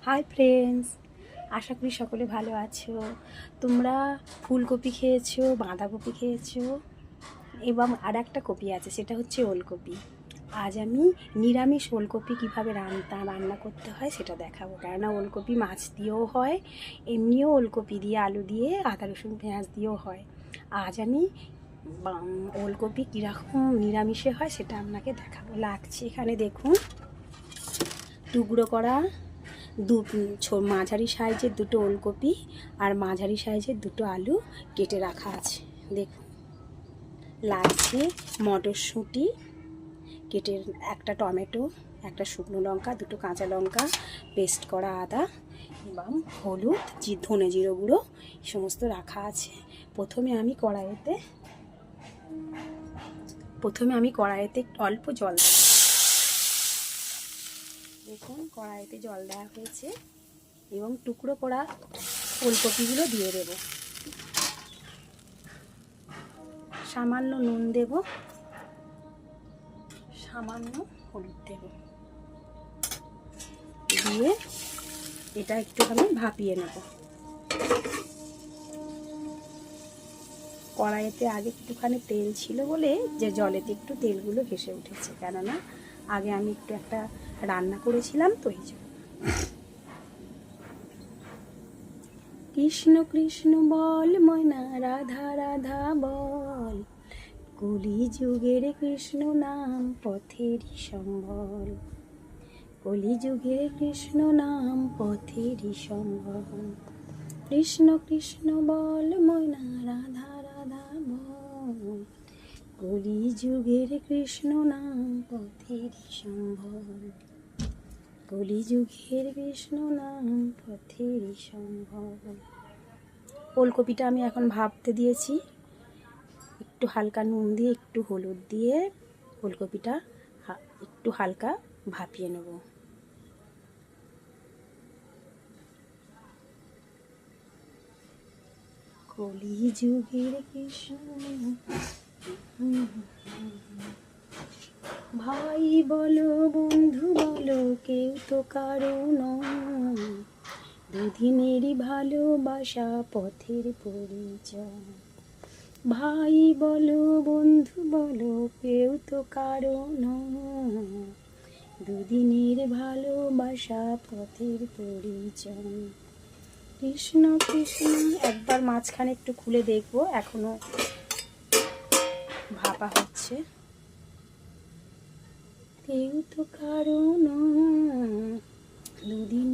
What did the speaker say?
Hi friends, আশা করি সকলে ভালো আছো। তোমরা ফুলকপি খেয়েছো, বাঁধাকপি খেয়েছো এবং আর একটা কপি আছে, সেটা হচ্ছে ওলকপি। আজ আমি নিরামিষ ওলকপি কীভাবে রান্না করতে হয় সেটা দেখাবো। কেননা ওলকপি মাছ দিয়েও হয়, এমনিও ওলকপি দিয়ে আলু দিয়ে আদা রসুন পেঁয়াজ দিয়েও হয়। আজ আমি ওলকপি কীরকম নিরামিষে হয় সেটা আপনাকে দেখাবো। লাগছে এখানে দেখুন, টুকরো করা মাঝারি সাইজের দুটো ওলকপি আর মাঝারি সাইজের দুটো আলু কেটে রাখা আছে। দেখুন, লাগছে মটরশুঁটি কেটে, একটা টমেটো, একটা শুকনো লঙ্কা, দুটো কাঁচা লঙ্কা, পেস্ট করা আদা এবং হলুদ, ধনে জিরে গুঁড়ো সমস্ত রাখা আছে। প্রথমে আমি কড়াইতে অল্প জল দেব। দেখুন, কড়াইতে জল দেওয়া হয়েছে এবং টুকরো করা ফুলকপিগুলো দিয়ে দেব। সামান্য নুন দেব, সামান্য হলুদ দেব, দিয়ে এটা একটুখানি ভাপিয়ে নেব। কড়াইতে আগে একটুখানি তেল ছিল বলে যে জলেতে একটু তেলগুলো ভেসে উঠেছে, কেননা আগে আমি একটা রান্না করেছিলাম তো এই জন্য। কৃষ্ণ কৃষ্ণ বল ময়না, রাধা রাধা বল, কলি যুগের কৃষ্ণ নাম পথেরই সম্বল, কলি যুগের কৃষ্ণ নাম পথেরই সম্বল। কৃষ্ণ কৃষ্ণ বল ময়না, রাধা রাধা বল, কলি যুগের কৃষ্ণ নাম পথেরই সম্বল, কলি যুগের কৃষ্ণ নাম পথেরই সম্বল। ওলকপিটা আমি এখন ভাপতে দিয়েছি, একটু হালকা নুন দিয়ে একটু হলুদ দিয়ে ওলকপিটা একটু হালকা ভাপিয়ে নেব। কলি যুগের কৃষ্ণ, ভাই বলো বন্ধু বলো, কেউ তো কারো নয়, দুদিনেরই ভালোবাসা পথের পরিচয়। ভাই বলো বন্ধু বলো, কেউ তো কারো নয়, দুদিনের ভালোবাসা পথের পরিচয়। কৃষ্ণ কৃষ্ণ, একবার মাঝখানে একটু খুলে দেখবো, এখনো ভাপা হচ্ছে। কেউ তো কারো নয়, দুদিন